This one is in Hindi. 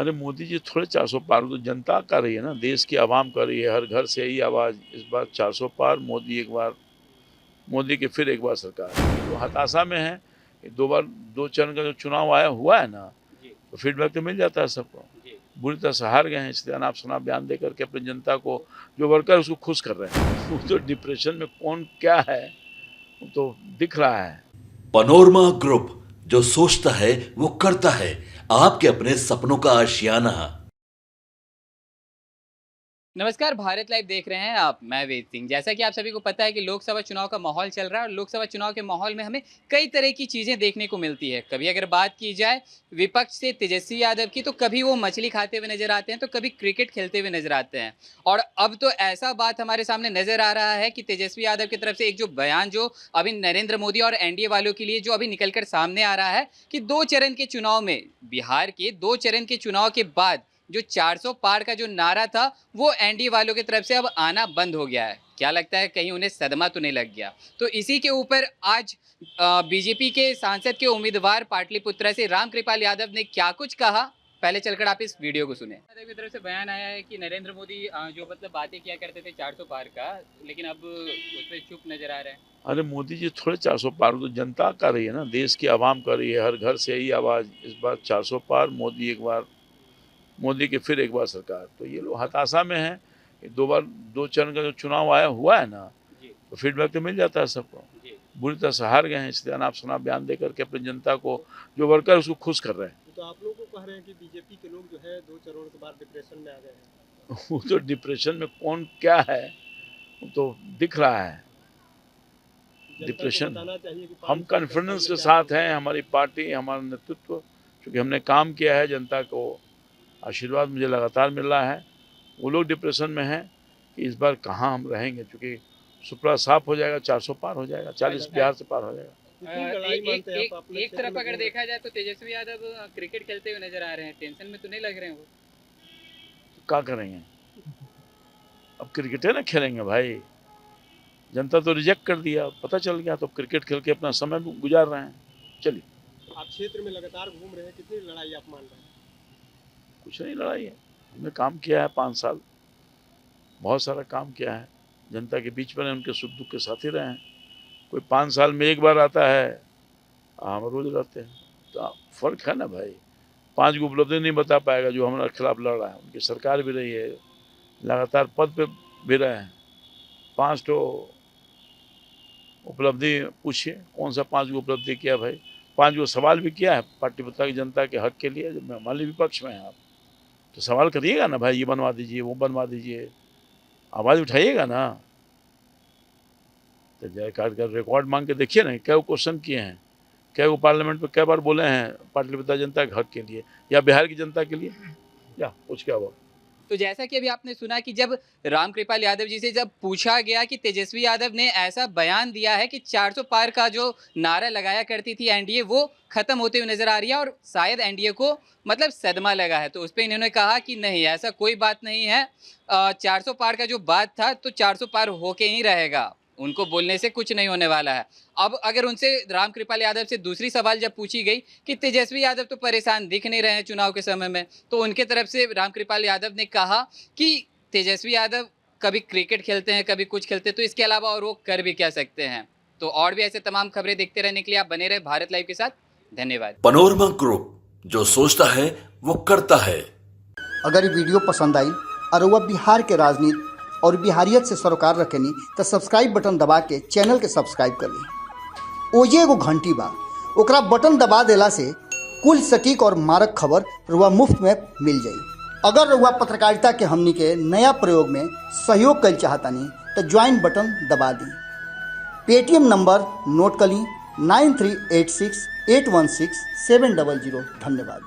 अरे मोदी जी थोड़े 400 पार तो जनता कर रही है ना, देश की आवाम कर रही है, हर घर से यही आवाज़। इस बार 400 पार, मोदी एक बार, मोदी की फिर एक बार सरकार। तो हताशा में है, दो बार दो चरण का जो चुनाव आया हुआ है ना, तो फीडबैक तो मिल जाता है सबको। बुरी तरह से हार गए हैं, इसलिए अनाप शनाप बयान दे करके अपनी जनता को, जो वर्कर उसको खुश कर रहे हैं। वो तो डिप्रेशन में कौन क्या है वो तो दिख रहा है। पनोरमा ग्रुप, जो सोचता है वो करता है। आपके अपने सपनों का आशियाना। नमस्कार, भारत लाइव देख रहे हैं आप। मैं वेद सिंह। जैसा कि आप सभी को पता है कि लोकसभा चुनाव का माहौल चल रहा है और लोकसभा चुनाव के माहौल में हमें कई तरह की चीज़ें देखने को मिलती है। कभी अगर बात की जाए विपक्ष से तेजस्वी यादव की, तो कभी वो मछली खाते हुए नजर आते हैं, तो कभी क्रिकेट खेलते हुए नजर आते हैं। और अब तो ऐसा बात हमारे सामने नजर आ रहा है कि तेजस्वी यादव की तरफ से एक जो बयान जो अभी नरेंद्र मोदी और एनडीए वालों के लिए जो अभी निकलकर सामने आ रहा है कि 2 चरण के चुनाव में, बिहार के 2 चरण के चुनाव के बाद जो 400 पार का जो नारा था वो एनडीए वालों की तरफ से अब आना बंद हो गया है। क्या लगता है कहीं उन्हें सदमा तो नहीं लग गया? तो इसी के ऊपर आज बीजेपी के सांसद के उम्मीदवार पाटलिपुत्रा से रामकृपाल यादव ने क्या कुछ कहा, पहले चलकर आप इस वीडियो को सुने। यादव की तरफ से बयान आया है कि नरेंद्र मोदी जो मतलब बातें किया करते थे 400 पार का, लेकिन अब उस पर चुप नजर आ रहे हैं। अरे मोदी जी थोड़े 400 पार तो जनता कर रही है ना, देश की आवाम कर रही है, हर घर से यही आवाज़। इस बार 400 पार, मोदी एक बार, मोदी की फिर एक बार सरकार। तो ये लोग हताशा में है, दो बार दो चरण का जो चुनाव आया हुआ है ना, तो फीडबैक तो मिल जाता है सबको। बुरी तरह से हार गए हैं, इसलिए अनाप शनाप बयान दे करके अपनी जनता को, जो वर्कर उसको खुश कर रहे हैं। तो आप लोगों को कह रहे हैं कि बीजेपी के लोग जो है 2 चरणों के बाद डिप्रेशन में आ गए हैं। वो तो डिप्रेशन में कौन क्या है वो तो दिख रहा है। डिप्रेशन, हम कॉन्फिडेंस के साथ हैं, हमारी पार्टी, हमारा नेतृत्व, क्योंकि हमने काम किया है, जनता को आशीर्वाद मुझे लगातार मिल रहा है। वो लोग डिप्रेशन में हैं कि इस बार कहाँ हम रहेंगे, क्योंकि सुपड़ा साफ हो जाएगा, 400 पार हो जाएगा, 40 बिहार से पार हो जाएगा। एक तरफ अगर देखा जाए तो तेजस्वी यादव क्रिकेट खेलते हुए नजर आ रहे हैं, टेंशन में तो नहीं लग रहे हैं वो? तो क्या करेंगे, अब क्रिकेट ना खेलेंगे भाई, जनता तो रिजेक्ट कर दिया, पता चल गया, तो क्रिकेट खेल के अपना समय गुजार रहे हैं। चलिए, आप क्षेत्र में लगातार घूम रहे हैं, कितनी लड़ाई आप मान रहे हैं? कुछ नहीं लड़ाई है, हमने काम किया है 5 साल, बहुत सारा काम किया है, जनता के बीच में उनके सुख दुख के साथ ही रहे हैं। कोई 5 साल में एक बार आता है, हम रोज रहते हैं, तो फर्क है ना भाई। 5 को उपलब्धि नहीं बता पाएगा जो हमारे खिलाफ लड़ रहा है। उनकी सरकार भी रही है, लगातार पद पे भी रहे हैं। 5 तो उपलब्धि पूछिए, कौन सा 5 को उपलब्धि किया भाई? 5 को सवाल भी किया है पाटलिपुत्रा की जनता के हक के लिए। जब मान ली विपक्ष में हैं आप, तो सवाल करिएगा ना भाई, ये बनवा दीजिए, वो बनवा दीजिए, आवाज़ उठाइएगा ना। तो जयकार का रिकॉर्ड मांग के देखिए ना, क्या क्वेश्चन किए हैं, क्या वो पार्लियामेंट में कई बार बोले हैं पाटलिपुत्रा जनता के हक के लिए या बिहार की जनता के लिए, या कुछ क्या हुआ? तो जैसा कि अभी आपने सुना कि जब रामकृपाल यादव जी से जब पूछा गया कि तेजस्वी यादव ने ऐसा बयान दिया है कि 400 पार का जो नारा लगाया करती थी एनडीए, वो खत्म होते हुए नजर आ रही है और शायद एनडीए को मतलब सदमा लगा है। तो उस पर इन्होंने कहा कि नहीं, ऐसा कोई बात नहीं है, 400 पार का जो बात था तो 400 पार होके ही रहेगा, उनको बोलने से कुछ नहीं होने वाला है। अब अगर उनसे रामकृपाल यादव से दूसरी सवाल जब पूछी गई कि तेजस्वी यादव तो परेशान दिख नहीं रहे हैं चुनाव के समय में, तो उनके तरफ से रामकृपाल यादव ने कहा कि तेजस्वी यादव कभी क्रिकेट खेलते हैं, कभी कुछ खेलते हैं, तो इसके अलावा और वो कर भी क्या सकते हैं। तो और भी ऐसे तमाम खबरें देखते रहने के लिए आप बने रहे भारत लाइव के साथ। धन्यवाद। पनोरमा ग्रुप, जो सोचता है वो करता है। अगर ये वीडियो पसंद आई और वह बिहार के राजनीति और बिहारियत से सरोकार रखेनी तो सब्सक्राइब बटन दबा के चैनल के सब्सक्राइब कर ली। ओजे एगो घंटी बा, ओकरा बटन दबा देला से कुल सटीक और मारक खबर रुआ मुफ्त में मिल जाई। अगर रुआ पत्रकारिता के हमनी के नया प्रयोग में सहयोग कर चाहतानी तो ज्वाइन बटन दबा दी। पेटीएम नंबर नोट कर ली 9386816700। धन्यवाद।